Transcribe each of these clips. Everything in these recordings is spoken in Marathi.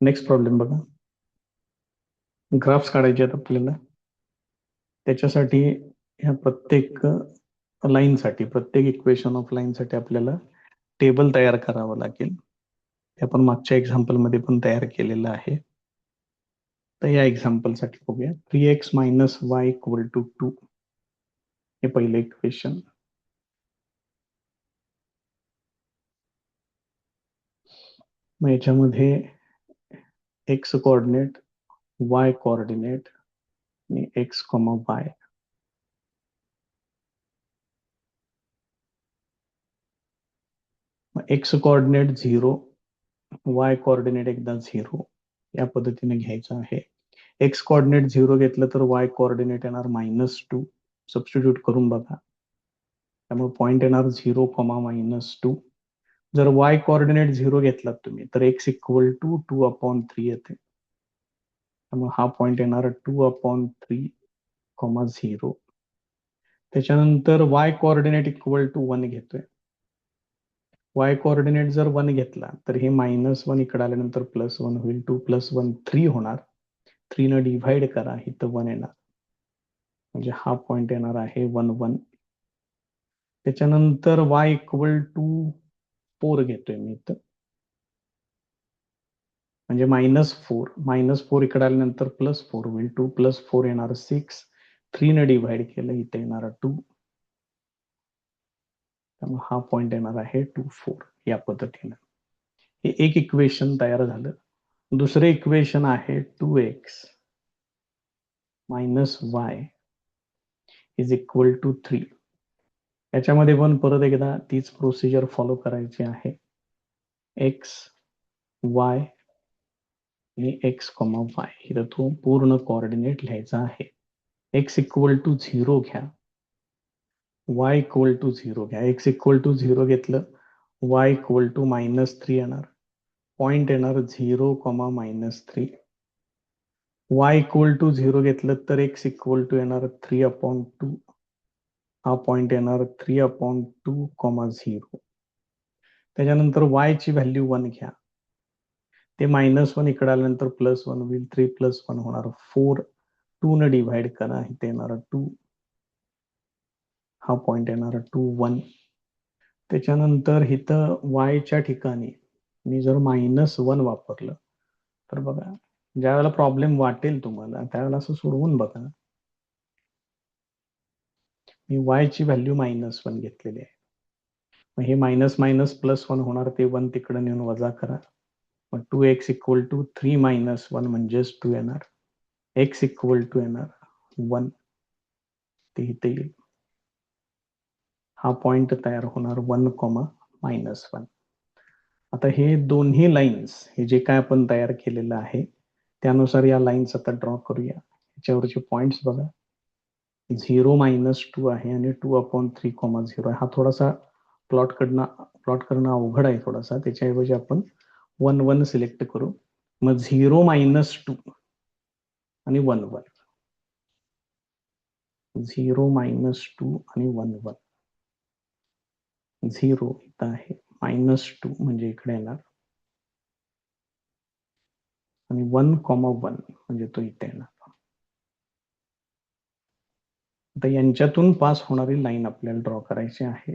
नेक्स्ट प्रॉब्लेम बघा. ग्राफ्स काढायचे आहेत आपल्याला. त्याच्यासाठी ह्या प्रत्येक लाईनसाठी, प्रत्येक इक्वेशन ऑफ लाईनसाठी आपल्याला टेबल तयार करावं लागेल. ते आपण मागच्या एक्झाम्पलमध्ये पण तयार केलेलं आहे. तर या एक्झाम्पलसाठी बघूया. 3x minus y equal to 2 हे पहिलं इक्वेशन. मग याच्यामध्ये एक्स कोऑर्डिनेट, वाय कोऑर्डिनेट आणि x comma y. X coordinate 0, Y coordinate एकदा 0 या पद्धतीने घ्यायचं आहे. एक्स कोऑर्डिनेट 0 घेतलं तर वाय कोऑर्डिनेट येणार -2. सबस्टिट्यूट करून बघा. त्यामुळे पॉइंट येणार 0, -2. जर वाय कोऑर्डिनेट 0 घेतलात तुम्ही तर एक्स इक्वल टू 2/3 येते. त्यामुळे हा पॉइंट येणार 2/3, 0. त्याच्यानंतर वाय कोऑर्डिनेट इक्वल टू 1 घेतोय. वाय कोऑर्डिनेट जर 1 घेतला तर हे -1 इकडे आल्यानंतर +1 होईल. 2 + 1 3 होणार. 3 न डिव्हाइड करा, इथं 1 येणार. म्हणजे हा पॉइंट येणार आहे 1, 1. त्याच्यानंतर y इक्वल टू 4 घेतोय मी इथं. म्हणजे -4 इकडे आल्यानंतर +4 होईल. 2 + 4 येणार 6. 3 न डिव्हाइड केलं, इथे येणार 2. त्यामुळे हा पॉइंट येणार आहे 2, 4 या पद्धतीनं. हे एक इक्वेशन तयार झालं. दुसरे इक्वेशन आहे 2x minus y is equal to 3. याच्यामध्ये पण परत एकदा तीच प्रोसिजर फॉलो करायची आहे. एक्स, वाय आणि एक्स कॉमा वाय इथं तो पूर्ण कोऑर्डिनेट लिहायचा आहे. एक्स इक्वल टू 0 घ्या, वाय इक्वल टू 0 घ्या. एक्स इक्वल टू 0 घेतलं, वाय इक्वल टू -3 येणार. पॉइंट येणार 0, -3. वाय इक्वल टू 0 घेतलं तर एक्स इक्वल टू येणार 3/2. हा पॉइंट येणार 3/2, 0. त्याच्यानंतर y ची व्हॅल्यू 1 घ्या. ते -1 इकडे आल्यानंतर +1 होईल. 3 + 1 होणार 4. 2 न डिव्हाइड करा, इथे येणार 2. हा पॉइंट येणार 2, 1. त्याच्यानंतर इथं y च्या ठिकाणी मी जर -1 वापरलं तर बघा, ज्या वेळेला प्रॉब्लेम वाटेल तुम्हाला त्यावेळेला असं सोडवून बघा. मी y ची व्हॅल्यू -1 घेतलेली आहे. मग हे +1 होणार, ते 1 तिकडे नेऊन वजा करा. मग 2x इक्वल टू 3 - 1 म्हणजेच 2 येणार. x इक्वल टू येणार 1, ते इथे येईल. हा पॉइंट तयार होणार 1, -1. आता हे दोन्ही लाईन्स, हे जे काय आपण तयार केलेलं आहे त्यानुसार या लाईन्स आता ड्रॉ करूया. याच्यावरचे पॉइंट्स बघा. 0, -2 आहे आणि 2/3, 0 आहे. हा थोडासा प्लॉट करणं अवघड आहे थोडासा. त्याच्याऐवजी आपण 1, 1 सिलेक्ट करू. मग 0, -2 आणि 1, 1. 0, -2 आणि 1, 1. 0 इथं आहे, -2 म्हणजे इकडे येणार आणि 1, 1 म्हणजे तो इथे येणार. आता यांच्यातून पास होणारी लाईन आपल्याला ड्रॉ करायची आहे.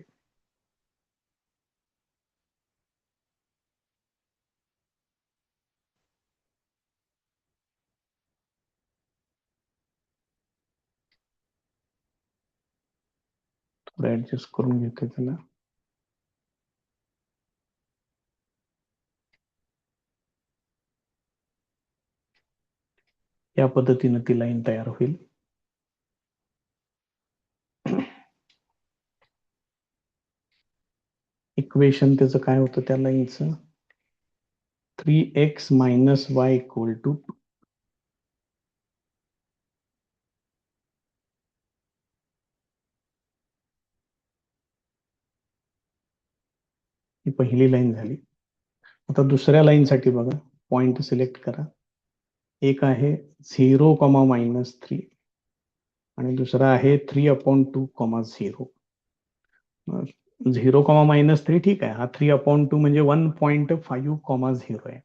थोडं ऍडजस्ट करून घेते त्याला. या पद्धतीनं ती लाईन तयार होईल. इक्वेशन त्याचं काय होतं त्या लाईनचं? 3x - y equal to 2. ही पहिली लाईन झाली. आता दुसऱ्या लाईनसाठी बघा, पॉइंट सिलेक्ट करा. एक आहे 0, -3 आणि दुसरा आहे 3/2, 0. 0, -3 ठीक आहे. हा 3/2 म्हणजे 1.5, 0 आहे.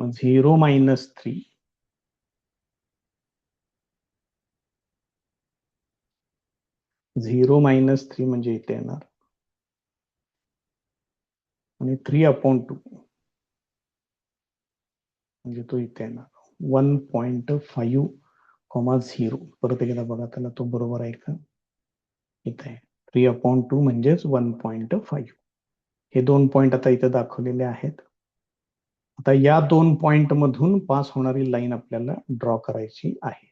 मग 0 - 3 0 - 3 म्हणजे इथे येणार आणि 3/2 म्हणजे तो इथे येणार 1.5, परत एकदा बघा त्याला तो बरोबर आहे का इथे आहे 3/2 म्हणजेच 1.5 हे 2 पॉइंट आता इथे दाखवलेले आहेत. आता या 2 पॉइंट मधून पास होणारी लाईन आपल्याला ड्रॉ करायची आहे.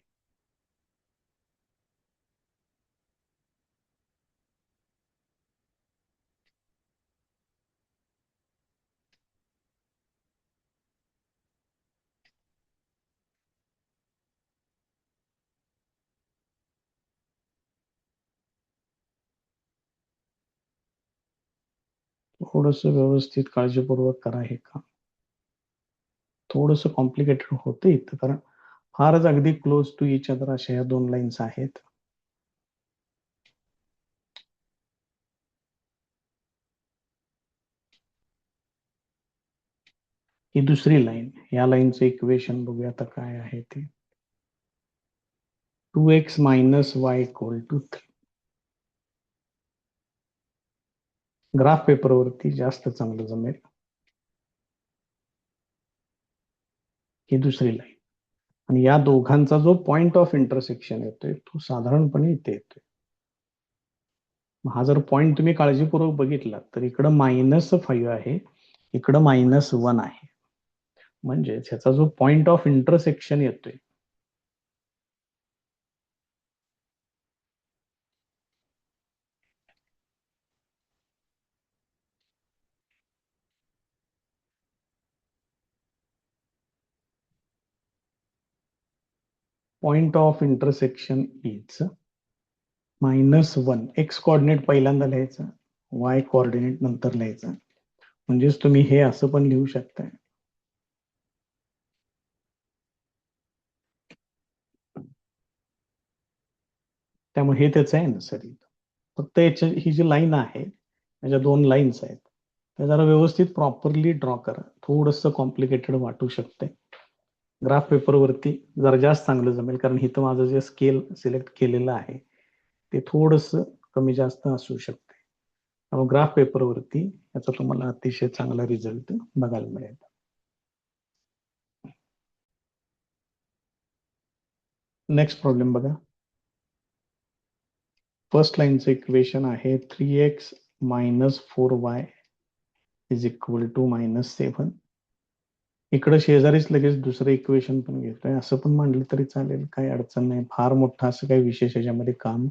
थोडस व्यवस्थित काळजीपूर्वक करा हे काम. थोडस कॉम्प्लिकेटेड होतं इथं कारण फारच अगदी क्लोज टू इच अदर अशा या 2 लाईन्स आहेत. ही दुसरी लाईन या लाईनचं इक्वेशन बघूया आता काय आहे ते 2x - y = 3 ग्राफ पेपरवरती जास्त चांगलं जमेल. ही दुसरी लाईन आणि या दोघांचा जो पॉइंट ऑफ इंटरसेक्शन येतोय तो साधारणपणे इथे येतोय. हा जर पॉइंट तुम्ही काळजीपूर्वक बघितला तर इकडं -5 आहे, इकडं -1 आहे. म्हणजे ह्याचा जो पॉइंट ऑफ इंटरसेक्शन येतोय point of intersection is -1 x coordinate पहिल्यांदा लिहायचा, वाय कोऑर्डिनेट नंतर लिहायचा. म्हणजेच तुम्ही हे असं पण लिहू शकताय. त्यामुळे हे त्याचं आन्सर येईल. फक्त याच्या ही जी लाईन आहे याच्या 2 लाईन्स आहेत त्या जरा व्यवस्थित प्रॉपरली ड्रॉ करा. थोडंसं कॉम्प्लिकेटेड वाटू शकतंय. ग्राफ पेपरवरती जरा जास्त चांगलं जमेल कारण इथं माझं जे स्केल सिलेक्ट केलेलं आहे ते थोडंसं कमी जास्त असू शकते. त्यामुळे ग्राफ पेपरवरती याचा तुम्हाला अतिशय चांगला रिझल्ट बघायला मिळेल. नेक्स्ट प्रॉब्लेम बघा. फर्स्ट लाईनचं इक्वेशन आहे 3x - 4y = -7. इकडं शेजारीच लगेच दुसरं इक्वेशन पण घेतोय असं पण मांडलं तरी चालेल, काही अडचण नाही. फार मोठं असं काही विशेष याच्यामध्ये काम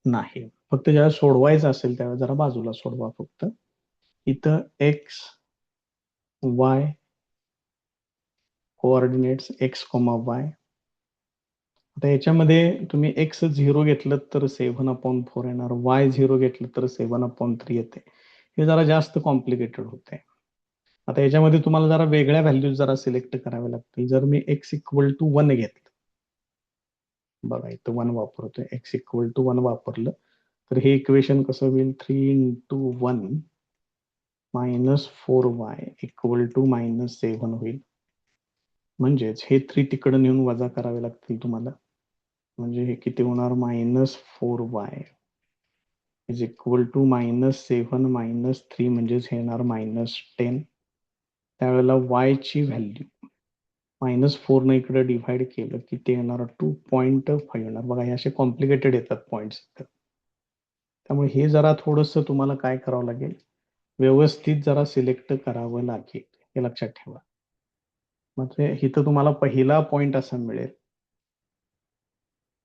नाही. फक्त जेव्हा सोडवायचं असेल त्यावेळेस जरा बाजूला सोडवा फक्त. इथं x, y coordinates x, y. आता याच्यामध्ये तुम्ही x 0 घेतलं तर 7/4 येणार, y 0 घेतलं तर 7/3 येते. हे जरा जास्त कॉम्प्लिकेटेड होते. आता याच्यामध्ये तुम्हाला जरा वेगळ्या व्हॅल्यूज जरा सिलेक्ट कराव्या लागतील. जर मी x = 1 घेतलं, बघा इथं 1 वापरतोय, x = 1 वापरलं तर हे इक्वेशन कसं होईल 3 × 1 - 4y = -7 होईल. म्हणजेच हे 3 तिकडे नेऊन वजा करावे लागतील तुम्हाला. म्हणजे हे किती होणार -4y = -7 - 3 म्हणजेच हे येणार -10. त्यावेळेला y ची व्हॅल्यू -4 ने इकडे डिव्हाइड केलं की ते येणार 2.5 येणार. बघा हे असे कॉम्प्लिकेटेड येतात पॉइंट्स. त्यामुळे हे जरा थोडंसं तुम्हाला काय करावं लागेल व्यवस्थित जरा सिलेक्ट करावं लागेल, हे लक्षात ठेवा. म्हणजे इथं तुम्हाला पहिला पॉइंट असा मिळेल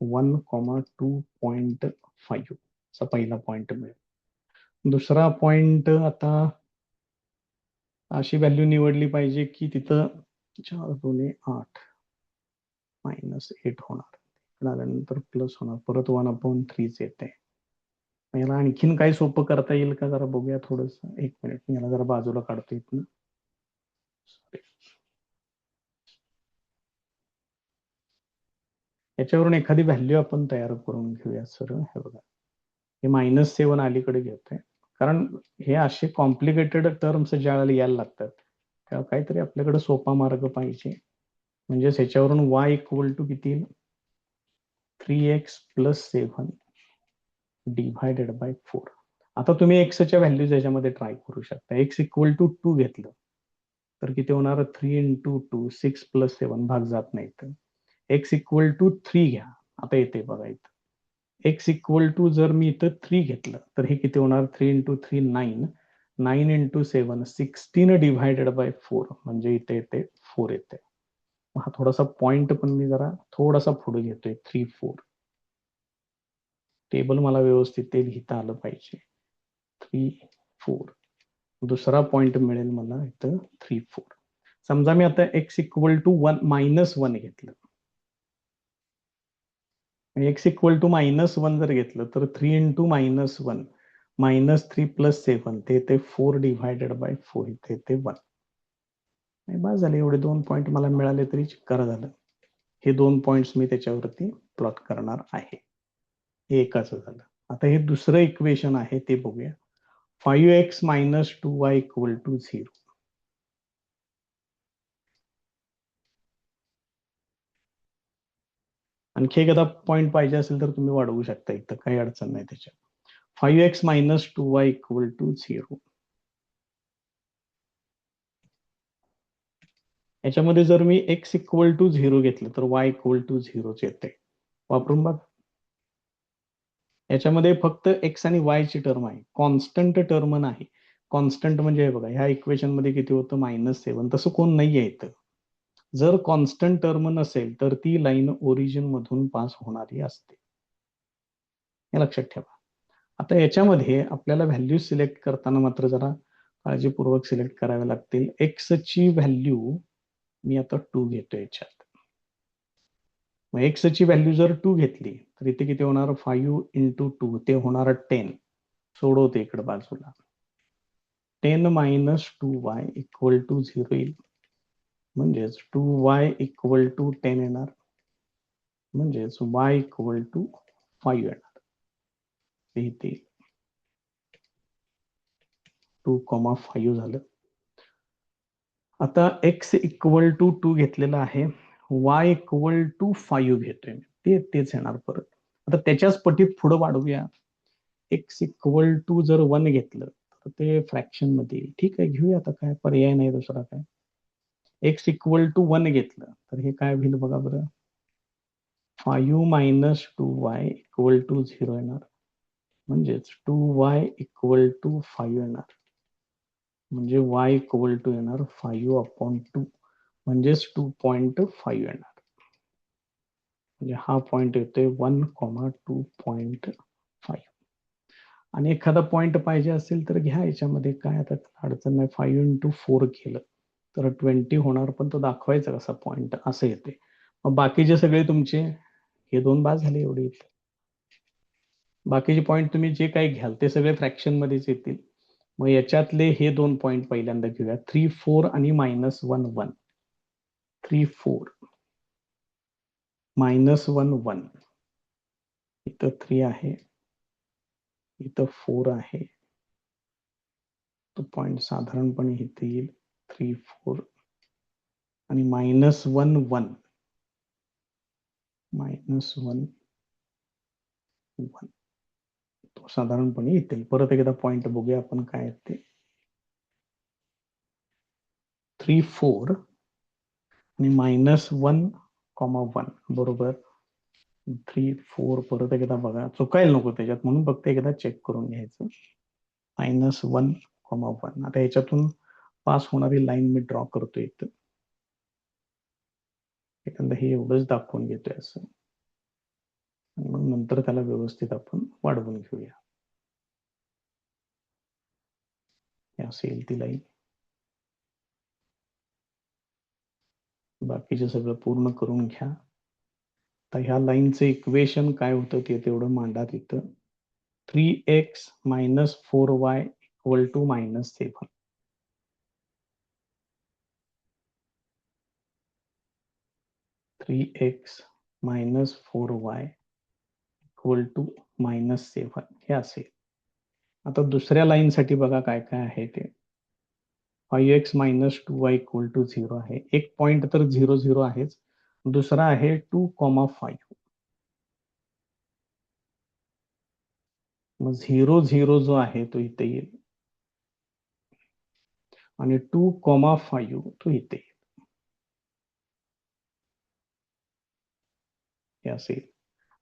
1,2.5 असा पहिला पॉइंट मिळेल. दुसरा पॉइंट आता अशी व्हॅल्यू निवडली पाहिजे की तिथं 4 2 8 -8 होणार, आल्यानंतर प्लस होणार, परत 1/3 येते. याला आणखीन काही सोपं करता येईल का जरा बघूया थोडस. एक मिनिट मी याला जरा बाजूला काढतो इथनं. याच्यावरून एखादी व्हॅल्यू आपण तयार करून घेऊया सर. हे बघा हे -7 अलीकडे घेतोय कारण हे असे कॉम्प्लिकेटेड टर्म्स ज्या वेळेला यायला लागतात तेव्हा काहीतरी आपल्याकडे सोपा मार्ग पाहिजे. म्हणजेच ह्याच्यावरून y इक्वल टू किती येईल? 3x plus 7 divided by 4. आता तुम्ही एक्सच्या व्हॅल्यूज याच्यामध्ये ट्राय करू शकता. एक्स इक्वल टू 2 घेतलं तर किती होणार? 3 इंटू 2 6 प्लस 7 भाग जात नाही. तर एक्स इक्वल टू 3 घ्या. आता येते बघा इथं. एक्स इक्वल टू जर मी इथं 3 घेतलं तर हे किती होणार? 3 इंटू 3 9. 9 इंटू 7 16 डिव्हायडेड बाय 4 म्हणजे इथे येते 4 येते. हा थोडासा पॉइंट पण मी जरा थोडासा पुढे घेतोय 3 4. टेबल मला व्यवस्थित ते लिहिता आलं पाहिजे. 3 4. दुसरा पॉइंट मिळेल मला इथं 3 4. समजा मी आता एक्स इक्वल टू 1 -1 घेतलं. एक्स इक्वल टू -1 जर घेतलं तर 3 इंटू -1 -3 प्लस 7 ते 4 डिव्हायडेड बाय 4 इथे ते 1. बस झाले. एवढे 2 पॉइंट मला मिळाले तरी करा झालं. हे 2 पॉइंट्स मी त्याच्यावरती प्लॉट करणार आहे. हे एकाच झालं. आता हे दुसरं इक्वेशन आहे ते बघूया. 5x - 2y equal to 0. आणखी एखादा पॉइंट पाहिजे असेल तर तुम्ही वाढवू शकता. इथं काही अडचण नाही त्याच्यात. 5x - 2y equal to 0. याच्यामध्ये जर मी x इक्वल टू 0 घेतलं तर y इक्वल टू 0 येते. वापरून बघ. याच्यामध्ये फक्त x आणि y ची टर्म आहे. कॉन्स्टंट टर्म नाही. कॉन्स्टंट म्हणजे हे बघा, ह्या इक्वेशन मध्ये किती होतं? -7. तसं कोण नाही आहे इथं. जर कॉन्स्टंट टर्म नसेल तर ती लाईन ओरिजिन मधून पास होणारी असते. हे लक्षात ठेवा. आता याच्यामध्ये आपल्याला व्हॅल्यू सिलेक्ट करताना मात्र जरा काळजीपूर्वक सिलेक्ट कराव्या लागतील. एक्स ची व्हॅल्यू मी आता 2 घेतो याच्यात. मग एक्स ची व्हॅल्यू जर 2 घेतली तर इथे किती होणार? 5 इंटू 2 ते होणार 10. सोडवते इकडे बाजूला. 10 मायनस 2y इक्वल टू 0 येईल. म्हणजेच 2y इक्वल टू 10 येणार. म्हणजेच y इक्वल टू 5 येणार. इथे 2,5 झालं. आता x इक्वल टू 2 घेतलेला आहे. y इक्वल टू 5 घेतोय. तेच येणार परत. आता त्याच्याच पटीत पुढे वाढवूया. x इक्वल टू जर 1 घेतलं तर ते फ्रॅक्शन मध्ये येईल. ठीक आहे, घेऊया. आता काय पर्याय नाही दुसरा काय. x इक्वल टू 1 घेतलं तर हे काय होईल बघा बरं. 5 मायनस 2y इक्वल टू 0 येणार. म्हणजेच 2y इक्वल टू 5 येणार. म्हणजे y इक्वल टू येणार 5/2 म्हणजेच 2.5 येणार. म्हणजे हा पॉइंट येतोय 1,2.5. आणि एखादा पॉइंट पाहिजे असेल तर घ्या. याच्यामध्ये काय आता अडचण नाही. 5 इंटू 4 केलं तर 20 होणार. पण तो दाखवायचा कसा पॉइंट असं येते. मग बाकीचे सगळे तुमचे हे 2 बाद झाले एवढे. बाकीचे पॉइंट तुम्ही जे काही घ्याल ते सगळे फ्रॅक्शन मध्येच येतील. मग याच्यातले हे 2 पॉइंट पहिल्यांदा घेऊया. 3 4 आणि -1 1. 3 4 -1 1. इथं 3 आहे. इथं 4 आहे. तो पॉइंट साधारणपणे इथे येईल. 3 4 आणि -1 1 -1 1. तो साधारणपणे येतील. परत एकदा पॉइंट बघूया आपण काय आहेत ते. 3 4 आणि -1 1 बरोबर. 3 4 परत एकदा बघा. चुकायला नको त्याच्यात म्हणून फक्त एकदा चेक करून घ्यायचं. -1 1. आता याच्यातून पास होणारी लाईन मी ड्रॉ करतोय इथं. एखादं हे एवढंच दाखवून घेतोय असं. आणि मग नंतर त्याला व्यवस्थित आपण वाढवून घेऊया. हे असेल ती लाईन. बाकीचे सगळं पूर्ण करून घ्या. तर ह्या लाईनचं इक्वेशन काय होतं ते तेवढं मांडा तिथं. 3x - 4y equal to -7. 3x - 4y equal to -7 हे असेल. आता दुसऱ्या लाईन साठी बघा काय काय आहे ते. 5x minus 2y equal to 0 आहे. एक पॉइंट तर 0 0 आहेच, दुसरा आहे 2,5. मग 0 0 जो आहे तो इथे येईल आणि 2,5 तो इथे येईल. हे असेल.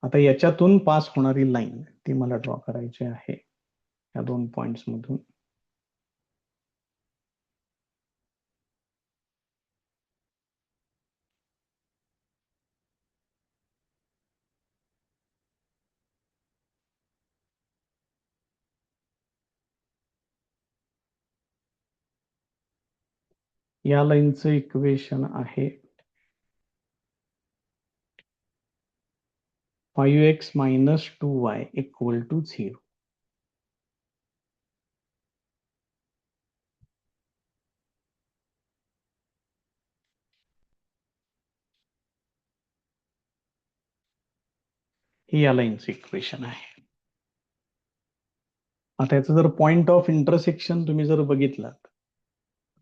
आता याच्यातून पास होणारी लाईन ती मला ड्रॉ करायची आहे या दोन पॉइंट्स मधून. या लाईनचं इक्वेशन आहे 5x minus 2y equal to 0. हे या लाईनचं इक्वेशन आहे. आता याचं जर पॉइंट ऑफ इंटरसेक्शन तुम्ही जर बघितलात,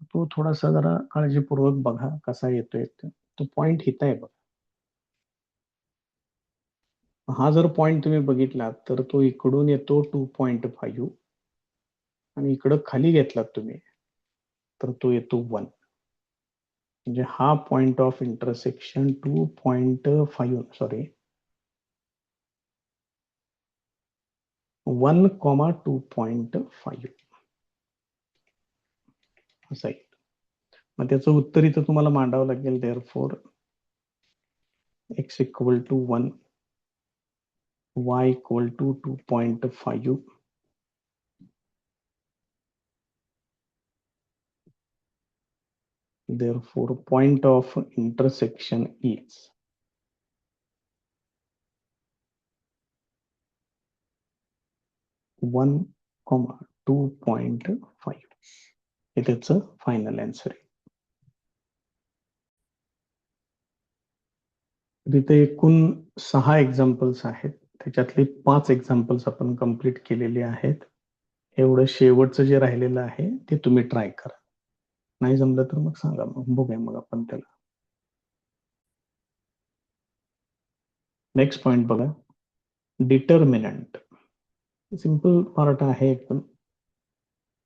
तो थोडासा जरा काळजीपूर्वक बघा कसा येतोय. तो पॉइंट हित आहे बघा. हा जर पॉइंट तुम्ही बघितलात तर तो इकडून येतो 2.5 आणि इकडं खाली घेतलात तुम्ही तर तो येतो 1. म्हणजे हा पॉइंट ऑफ इंटरसेक्शन 2.5 सॉरी 1,2.5 असं आहे. मग त्याचं उत्तर इथं तुम्हाला मांडावं लागेल. Therefore x equal to 1, y equal to 2.5, therefore point of intersection is 1,2.5. हे त्याचं फायनल आन्सर आहे. तिथे एकूण 6 एक्झाम्पल्स आहेत. त्याच्यातले 5 एक्झाम्पल्स आपण कंप्लीट केलेले आहेत. एवढं शेवटचं जे राहिलेलं आहे ते तुम्ही ट्राय करा. नाही जमलं तर मग सांगा, मग बघूया मग आपण त्याला. नेक्स्ट पॉइंट बघा, डिटर्मिनंट. सिंपल पार्ट आहे एकदम.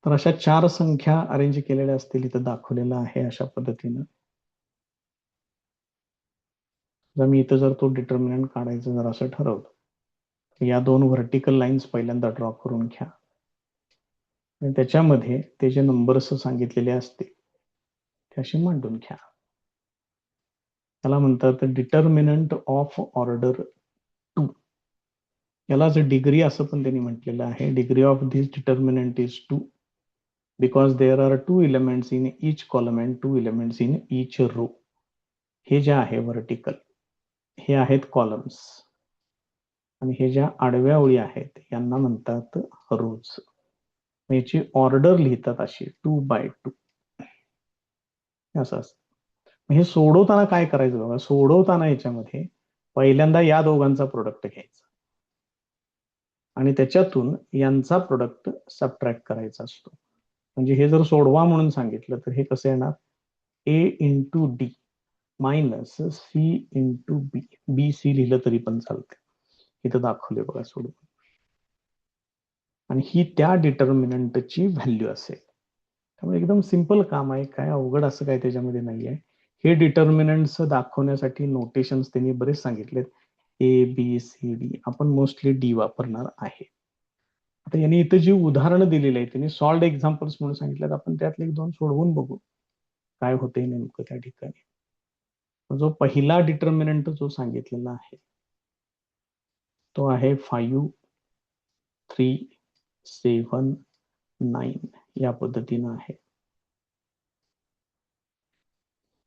तर अशा 4 संख्या अरेंज केलेल्या असतील, इथं दाखवलेलं आहे अशा पद्धतीनं. जर मी इथं जर तो डिटर्मिनंट काढायचं जर असं ठरवलं, तर या 2 व्हर्टिकल लाईन्स पहिल्यांदा ड्रॉ करून घ्या आणि त्याच्यामध्ये ते जे नंबर्स सांगितलेले असतील ते असे मांडून घ्या. त्याला म्हणतात डिटर्मिनंट ऑफ ऑर्डर 2. यालाच डिग्री असं पण त्यांनी म्हटलेलं आहे. Degree of this determinant is 2 because there are 2 elements in each column and 2 elements in each row. हे जे आहे व्हर्टिकल हे आहेत कॉलम्स आणि हे ज्या आडव्या ओळी आहेत यांना म्हणतात रोज. याची ऑर्डर लिहितात अशी 2x2 असं असतं. हे सोडवताना काय करायचं बघा, सोडवताना याच्यामध्ये पहिल्यांदा या दोघांचा प्रोडक्ट घ्यायचा आणि त्याच्यातून यांचा प्रोडक्ट सबट्रॅक्ट करायचा असतो. म्हणजे हे जर सोडवा म्हणून सांगितलं तर हे कसं येणार, a into d minus c into b. B c लिहिलं तरी पण चालते. इथं दाखवले बघा सोडून. आणि ही त्या डिटर्मिनंटची व्हॅल्यू असेल. त्यामुळे एकदम सिंपल काम आहे, काय अवघड असं काय त्याच्यामध्ये नाही आहे. हे डिटर्मिनंट्स दाखवण्यासाठी नोटेशन्स त्यांनी बरेच सांगितलेत. A b c d. आपण मोस्टली डी वापरणार आहे. आता यांनी इथं जी उदाहरणं दिलेली आहेत त्यांनी सॉल्ड एक्झाम्पल्स म्हणून सांगितल्यात. आपण त्यातले 1-2 सोडवून बघू काय होते नेमकं त्या ठिकाणी. जो पहिला डिटर्मिनंट जो सांगितलेला आहे तो आहे 5, 3, 7, 9 या पद्धतीनं आहे.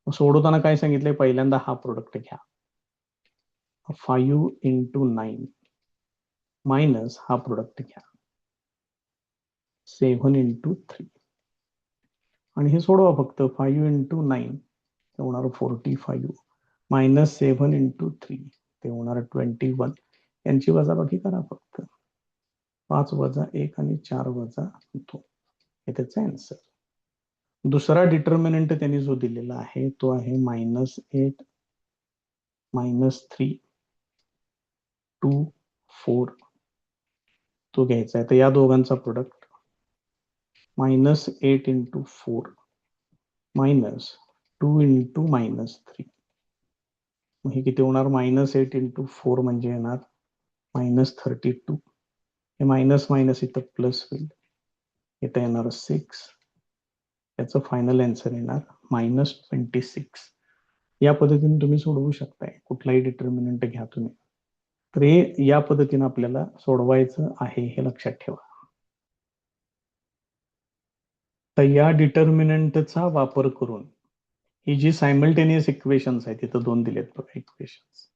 सोडवताना काय सांगितलंय, पहिल्यांदा हा प्रोडक्ट घ्या 5 इंटू 9 मायनस हा प्रोडक्ट घ्या 7 इंटू 3 आणि हे सोडवा फक्त. 5 इंटू 9 ते होणार 45 मायनस 7 इंटू 3 ते होणार 21. यांची वजाबाकी करा फक्त. 5 वजा 1 आणि 4 वजा 2 हे त्याचं आन्सर. दुसरा डिटर्मिनंट त्यांनी जो दिलेला आहे तो आहे -8 -3 2 4 तो घ्यायचा आहे. तर या दोघांचा प्रोडक्ट -8 इंटू 4 -2 इंटू -3. मग हे किती होणार? -8 इंटू 4 म्हणजे येणार -32. हे मायनस मायनस इथं प्लस होईल. इथं येणार 6. याचं फायनल आन्सर येणार -26. या पद्धतीने तुम्ही सोडवू शकताय. कुठलाही डिटर्मिनंट घ्या तुम्ही. तर हे या पद्धतीने आपल्याला सोडवायचं आहे हे लक्षात ठेवा. तर या डिटर्मिनंटचा वापर करून ही जी सायमल्टेनियस इक्वेशन्स आहेत, तिथं 2 दिलेत बघा इक्वेशन्स.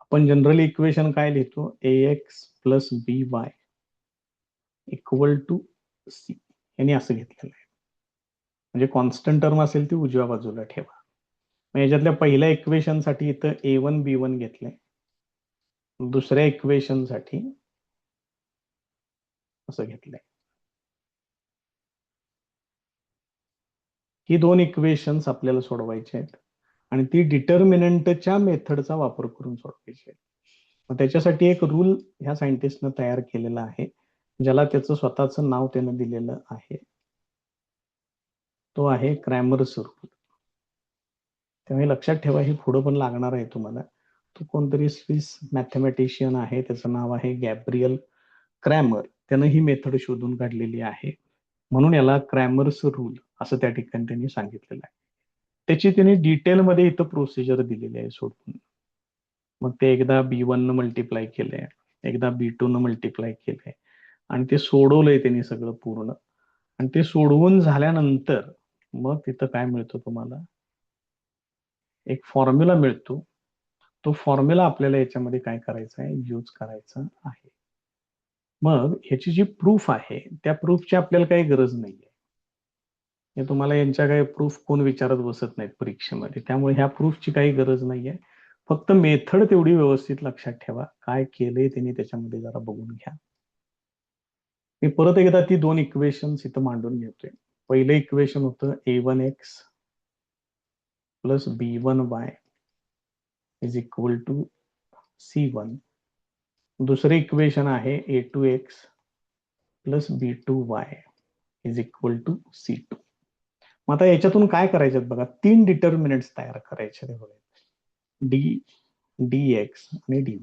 आपण जनरली इक्वेशन काय लिहितो? ax plus by equal to c. यांनी असं घेतलेलं आहे. म्हणजे कॉन्स्टंट टर्म असेल ती उजव्या बाजूला ठेवा. मग याच्यातल्या पहिल्या इक्वेशन साठी इथं a1 b1 घेतलंय. दुसऱ्या इक्वेशन साठी असं घेतलंय. ही 2 इक्वेशन्स आपल्याला सोडवायची आहेत आणि ती डिटर्मिनंटच्या मेथडचा वापर करून सोडवायची आहेत. मग त्याच्यासाठी एक रूल ह्या सायंटिस्टनं तयार केलेला आहे, ज्याला त्याचं स्वतःचं नाव त्यानं दिलेलं आहे. तो आहे क्रॅमर्स रूल. त्यामुळे लक्षात ठेवा, हे पुढं पण लागणार आहे तुम्हाला. तो कोणतरी स्विस मॅथमॅटिशियन आहे, त्याचं नाव आहे गॅब्रियल क्रॅमर. त्यानं ही मेथड शोधून काढलेली आहे. म्हणून याला क्रॅमर्स रूल असं त्या ठिकाणी त्यांनी सांगितलेलं आहे. त्याची त्यांनी डिटेलमध्ये इथं प्रोसिजर दिलेली आहे सोडून. मग ते एकदा B1 न मल्टिप्लाय केलंय, एकदा B2 न मल्टिप्लाय केलंय आणि ते सोडवलंय त्यांनी सगळं पूर्ण. आणि ते सोडवून झाल्यानंतर मग तिथं काय मिळतं तुम्हाला? एक फॉर्म्युला मिळतो. तो फॉर्म्युला आपल्याला याच्यामध्ये काय करायचा आहे? यूज करायचा आहे. मग ह्याची जी प्रूफ आहे त्या प्रूफची आपल्याला काही गरज नाहीये. हे तुम्हाला यांच्या काही प्रूफ कोण विचारत बसत नाहीत परीक्षेमध्ये. त्यामुळे ह्या प्रूफची काही गरज नाहीये. फक्त मेथड तेवढी व्यवस्थित लक्षात ठेवा. काय केलंय त्यांनी त्याच्यामध्ये जरा बघून घ्या. मी परत एकदा ती 2 इक्वेशन्स इथं मांडून घेतोय. पहिलं इक्वेशन होतं a1x plus b1y is equal to c1. दुसरं इक्वेशन आहे a2x plus b2y is equal to c2. मग आता याच्यातून काय करायचं बघा, 3 डिटर्मिनंट्स तयार करायचे बघा. डी dx आणि dy.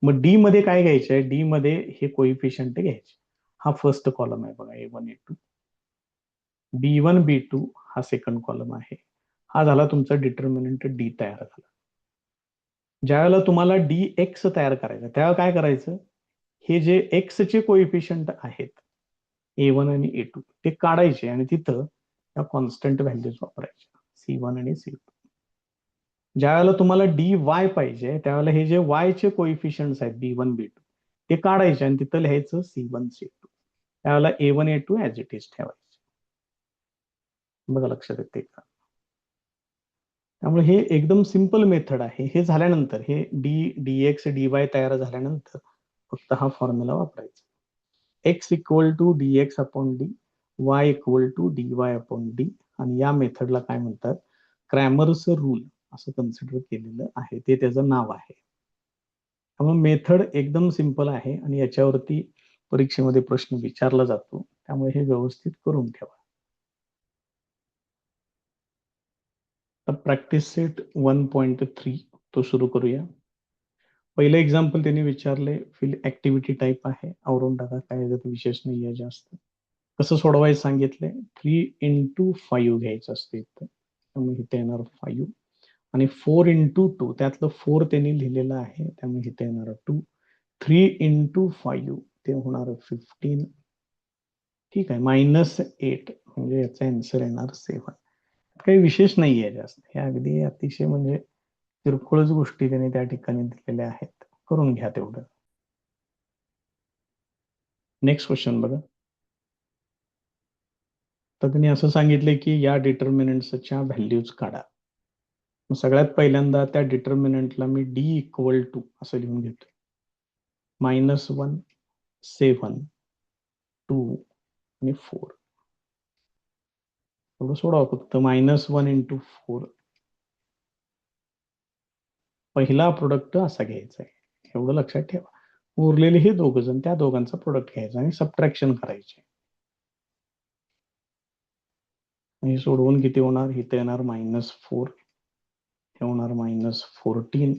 मग डी मध्ये काय घ्यायचं आहे? डी मध्ये हे कोइफिशियंट घ्यायचे. हा फर्स्ट कॉलम आहे बघा, a1 a2. b1 b2 हा सेकंड कॉलम आहे. हा झाला तुमचा डिटर्मिनंट डी तयार झाला. ज्यावेळेला तुम्हाला dx तयार करायचं त्यावेळेला काय करायचं? हे जे x चे कोइफिशियंट आहेत a1 आणि a2 ते काढायचे आणि तिथं त्या कॉन्स्टंट व्हॅल्यूज वापरायच्या c1 आणि c2. ज्या वेळेला तुम्हाला dy पाहिजे त्यावेळेला हे जे y चे कोइफिशियंट आहेत b1 b2 ते काढायचे आणि तिथं लिहायचं c1 c2. त्यावेळेला a1 a2 as it is ठेवायचे. बघा लक्षात येते का? त्यामुळे हे एकदम सिंपल मेथड आहे. हे झाल्यानंतर हे dx dy तयार झाल्यानंतर फक्त हा फॉर्म्युला वापरायचा. x equal to dx upon d, y equal to dy upon d. आणि या मेथडला काय म्हणतात? क्रॅमर्स रूल असं कन्सिडर केलेलं आहे. ते त्याचं नाव आहे. त्यामुळे मेथड एकदम सिंपल आहे आणि याच्यावरती परीक्षेमध्ये प्रश्न विचारला जातो. त्यामुळे हे व्यवस्थित करून ठेवा. तर प्रॅक्टिस सेट 1.3 तो सुरू करूया. पहिलं एक्झाम्पल त्यांनी विचारले, फिल ऍक्टिव्हिटी टाईप आहे, आवरून टाका, काय याच्यात विशेष नाही आहे जास्त. कसं सोडवायचं सांगितलंय? 3 इंटू 5 घ्यायचं असतं इथं. त्यामुळे इथे येणार 5 आणि 4 इंटू 2 त्यातलं 4 त्यांनी लिहिलेलं आहे, त्यामुळे इथे येणार 2. 3 इंटू 5 ते होणार 15. ठीक आहे, -8 म्हणजे याचा आन्सर येणार 7. काही विशेष नाही आहे जास्त. हे अगदी अतिशय म्हणजे किरकोळच गोष्टी त्यांनी त्या ठिकाणी दिलेल्या आहेत. करून घ्या तेवढं. नेक्स्ट क्वेश्चन बघा. तर त्यांनी असं सांगितले की या डिटर्मिनंट्सच्या व्हॅल्यूज काढा. मग सगळ्यात पहिल्यांदा त्या डिटर्मिनंटला मी डी इक्वल टू असं लिहून घेतोय. -1 7 2 आणि 4. थोडं सोडावं फक्त. -1 × 4. पहिला प्रोडक्ट असा घ्यायचा आहे, एवढं लक्षात ठेवा. उरलेले हे दोघ जण, त्या दोघांचा प्रोडक्ट घ्यायचा आणि सबट्रॅक्शन करायचे. हे सोडवून किती होणार? इथे येणार -4, हे होणार -14,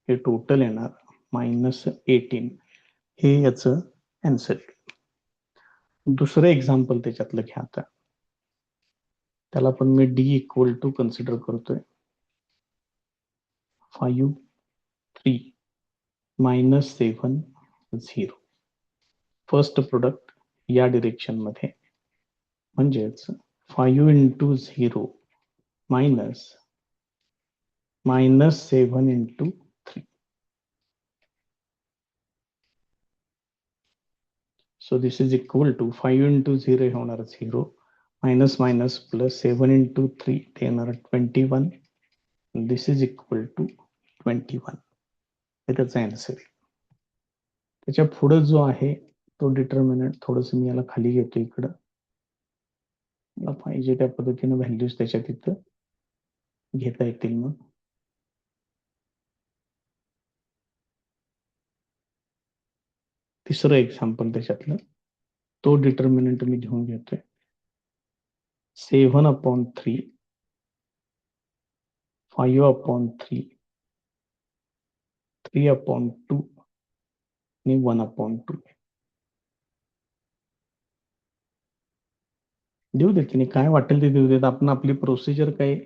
हे टोटल येणार -18. हे याचं आन्सर. दुसरं एक्झाम्पल त्याच्यातलं घ्या आता. त्याला पण मी D = कन्सिडर करतोय. 5, 3, -7, 0. फर्स्ट प्रोडक्ट या डिरेक्शन मध्ये, म्हणजेच 5 × 0 -7 × 3. So this is equal to 5 × 0 हे होणार 0, मायनस मायनस प्लस 7 × 3 ते येणार 21. दिस इज इक्वल टू 21. हे त्याचा आन्सर आहे. त्याच्या पुढे जो आहे तो डिटर्मिनंट, थोडस मी याला खाली घेतो इकडं. मला पाहिजे त्या पद्धतीने व्हॅल्यूज त्याच्यात इथं घेता येतील. मग तिसरं एक्झाम्पल त्याच्यातलं, तो डिटर्मिनंट मी घेऊन घेतोय. 7/3, 5/3, 3/2 आणि 1/2. देऊ देत, तिने काय वाटेल ते देऊ देत. आपण आपली प्रोसिजर काही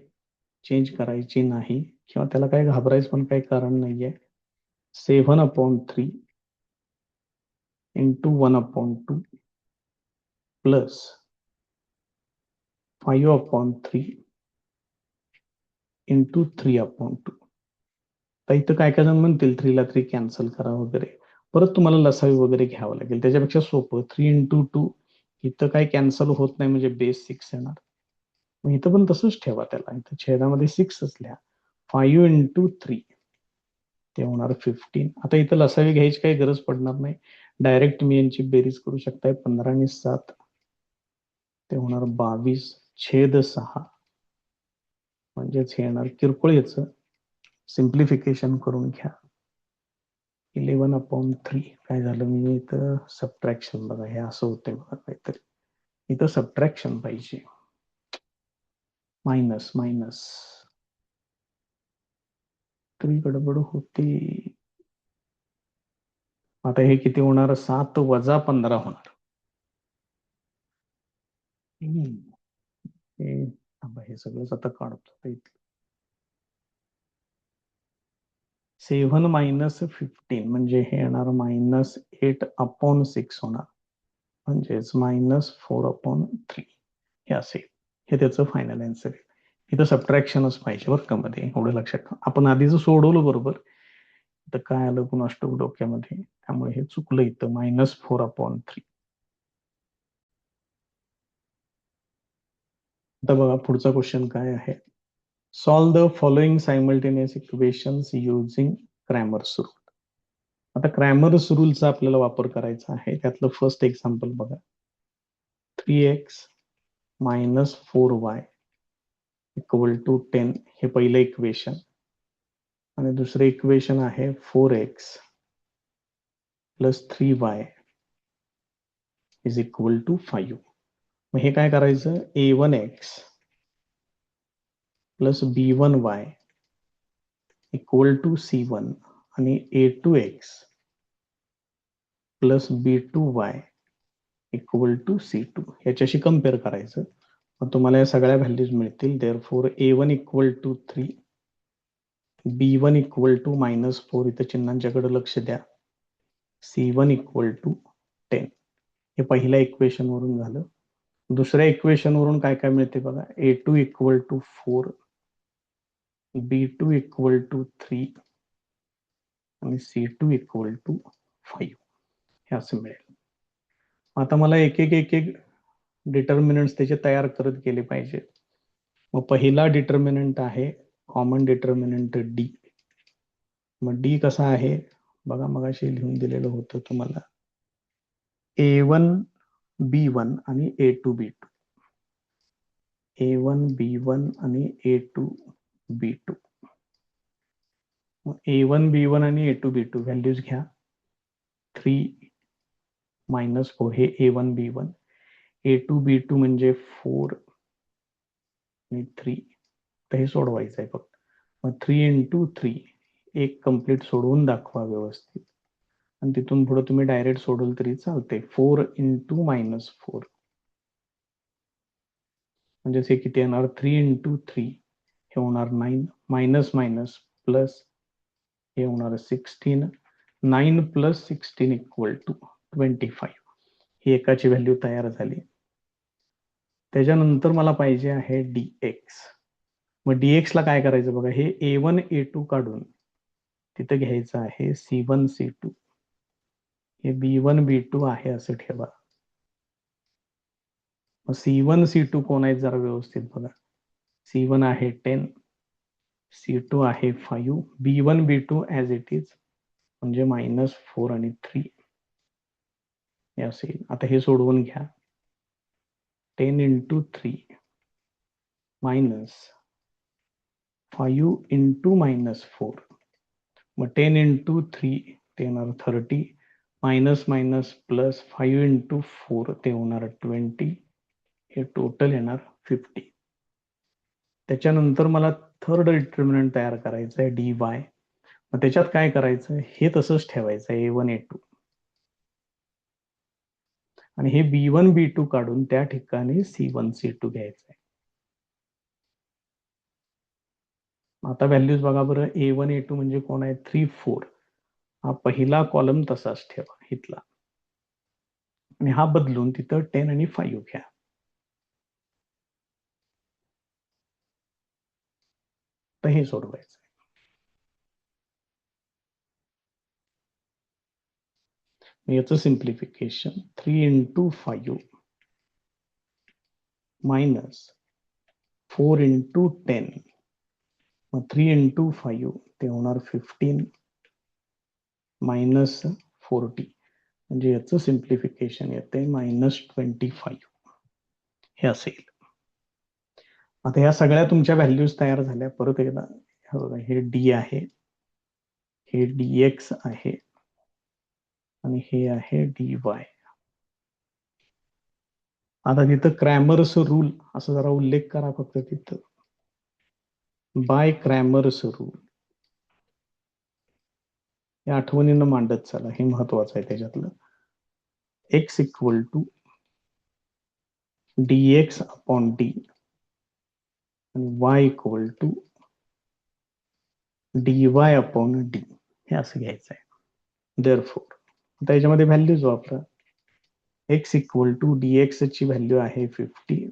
चेंज करायची नाही, किंवा त्याला काही घाबरायचं पण काही कारण नाहीये. 7/3 × 1/2 प्लस 5/3 × 3/2. तर इथं काय काय जण म्हणतील 3 ला 3 कॅन्सल करा वगैरे, परत तुम्हाला लसावी वगैरे घ्यावं लागेल. त्याच्यापेक्षा सोपं 3 × 2, इथं काही कॅन्सल होत नाही म्हणजे बेस 6 येणार. मग इथं पण तसंच ठेवा, त्याला इथं छेदामध्ये 6च लिहा. 5 × 3 ते होणार 15. आता इथं लसावी घ्यायची काही गरज पडणार नाही, डायरेक्ट मी यांची बेरीज करू शकताय. 15 आणि 7 ते होणार 22/6. म्हणजेच हे येणार किरकोळ. याचं सिम्प्लिफिकेशन करून घ्या. 11/3. काय झालं, मी इथं सबट्रॅक्शन, बघा हे असं होतंय बघा काहीतरी. इथं सबट्रॅक्शन पाहिजे. मायनस मायनस तरी गडबड होती. आता हे किती होणार? 7 - 15 होणार. हे सगळंच आता काढतो. 7 - 15 म्हणजे हे येणार -8/6 होणार, म्हणजेच -4/3 हे असेल. हे त्याचं फायनल आन्सर आहे. इथं सबट्रॅक्शनच पाहिजे बरं का मध्ये, एवढं लक्षात ठेवा. आपण आधीच सोडवलं बरोबर, तर काय आलं कुणास ठाऊक डोक्यामध्ये, त्यामुळे हे चुकलं इथं. -4/3. आता बघा पुढचा क्वेश्चन काय आहे. Solve the following simultaneous equations using Cramer's rule. आता क्रॅमर्स रूलचा आपल्याला वापर करायचा आहे. त्यातलं फर्स्ट एक्झाम्पल बघा. 3x - 4y = 10 हे पहिलं इक्वेशन, आणि दुसरं इक्वेशन आहे 4x + 3y = 5. मग हे काय करायचं? a1x + b1y = c1 आणि a2x + b2y = c2 याच्याशी कम्पेअर करायचं. मग तुम्हाला या सगळ्या व्हॅल्यूज मिळतील. देअरफॉर a1 = 3, b1 = -4, इथं चिन्हांच्याकडे लक्ष द्या, c1 = 10. हे पहिल्या इक्वेशन वरून झालं. दुसऱ्या इक्वेशन वरून काय काय मिळते बघा. a2 = 4, b2 = 3 आणि c2 = 5. हे असं मिळेल. आता मला एक एक एक एक डिटर्मिनंट्स त्याचे तयार करत गेले पाहिजे. मग पहिला डिटर्मिनंट आहे कॉमन डिटर्मिनंट डी. मग डी कसा आहे बघा, मगाशी लिहून दिलेलं होतं तुम्हाला. a1 b1 आणि a2 b2. A1 B1 आणि A2 B2. A1 B1 आणि A2 B2 व्हॅल्यूज घ्या. 3 मायनस 4 हे A1 B1. A2 B2 म्हणजे 4 आणि 3. तर हे सोडवायचं आहे फक्त. मग 3 इंटू 3 एक कंप्लीट सोडवून दाखवा व्यवस्थित, आणि तिथून पुढे तुम्ही डायरेक्ट सोडवलं तरी चालते. 4 इंटू मायनस 4 म्हणजे हे किती येणार? 3 इंटू 3 हे होणार 9, मायनस मायनस प्लस हे होणार 16. 9 प्लस 16 इक्वल टू 25. ही एकाची व्हॅल्यू तयार झाली. त्याच्यानंतर मला पाहिजे आहे dx. मग dx ला काय करायचं बघा, हे A1 A2 काढून तिथं घ्यायचं आहे C1 C2. हे B1 B2 आहे असं ठेवा. मग C1 C2 कोण आहेत जरा व्यवस्थित बघा. C1 आहे 10, C2 आहे 5, B1 B2 as it is म्हणजे -4 आणि 3 हे असेल. आता हे सोडवून घ्या. 10 इंटू 3 मायनस 5 इंटू -4. मग 10 इंटू 3 ते येणार 30, मायनस मायनस प्लस 5 इंटू 4 ते होणार 20. हे टोटल येणार 50. त्याच्यानंतर मला थर्ड डिटर्मिनंट तयार करायचं आहे dy. मग त्याच्यात काय करायचं, हे तसंच ठेवायचं आहे A1 A2, आणि हे B1 B2 काढून त्या ठिकाणी C1 C2 घ्यायचं आहे. आता व्हॅल्यूज बघा बरं. A1 A2 म्हणजे कोण आहे? 3 4. हा पहिला कॉलम तसाच ठेवा इथला, आणि हा बदलून तिथं 10 आणि 5 घ्या. तर हे सोडवायचं. याचं सिम्प्लिफिकेशन 3 इंटू 5 मायनस 4 इंटू 10. मग 3 इंटू 5 ते होणार 15 मायनस 40. म्हणजे याचं सिम्प्लिफिकेशन येते -25 हे असेल. आता ह्या सगळ्या तुमच्या व्हॅल्यूज तयार झाल्या. परत एकदा हे डी आहे, हे dx आहे, आणि हे आहे dy. आता तिथं क्रॅमर्स रूल असं जरा उल्लेख करा फक्त तिथं. बाय क्रॅमर्स रूल या आठवणीनं मांडत चला, हे महत्वाचं आहे त्याच्यातलं. x equal to dx upon d आणि y equal to dy upon d हे असं घ्यायचं आहे. देअरफॉर आता याच्यामध्ये व्हॅल्यूज वापरा. x इक्वल टू dx ची व्हॅल्यू आहे 50,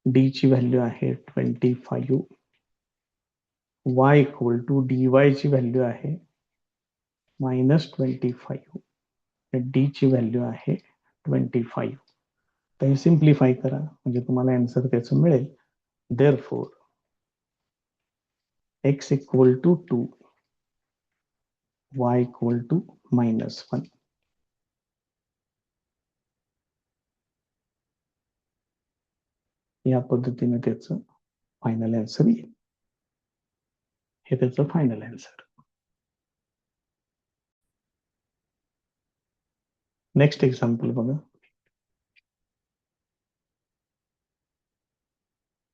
d ची व्हॅल्यू आहे 25, y इक्वल टू dy ची व्हॅल्यू आहे -25, d ची व्हॅल्यू आहे 25. तर हे सिम्प्लिफाय करा म्हणजे तुम्हाला आन्सर त्याचं मिळेल. Therefore x equal to 2, y equal to -1. या पद्धतीने त्याचं फायनल आन्सर येईल. हे त्याचं फायनल आन्सर. नेक्स्ट एक्झाम्पल बघा.